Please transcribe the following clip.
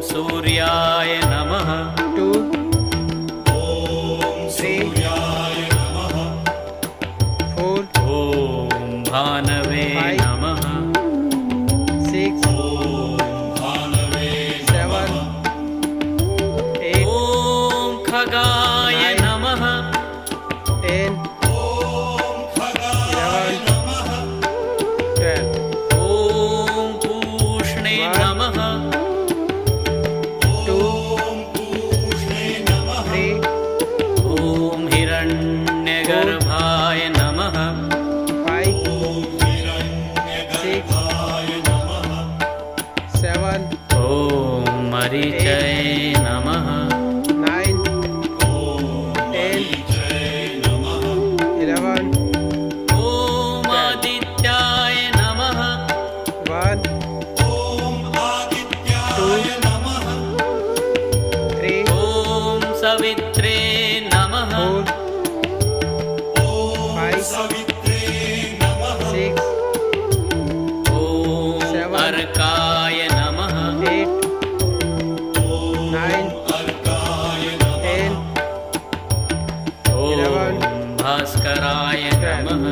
सूर्याय नमः 2 ॐ सूर्याय नमः 4 ॐ भानवे Five. नमः 6 ॐ भानवे 7 8 ॐ खगाय Nine. नमः 10 ॐ खगाय 11 नमः 12 ॐ पूष्णे One. नमः 2 ॐ पूष्णे नमः 3 ॐ हिरण्यगर्भाय नमः 5 हिरण्यगर्भाय नमः 7 ॐ मरीचये नमः 9 10 जय नमः 11 ॐ आदित्याय नमः 1 ॐ आदित्याय नमः 3 ॐ सवित्रे नमः 4 ॐ 5 सवित्रे नमः 6 ॐ Seven. अर्काय नमः 8 9 अर्काय नमः 10 ॐ भास्कराय नमः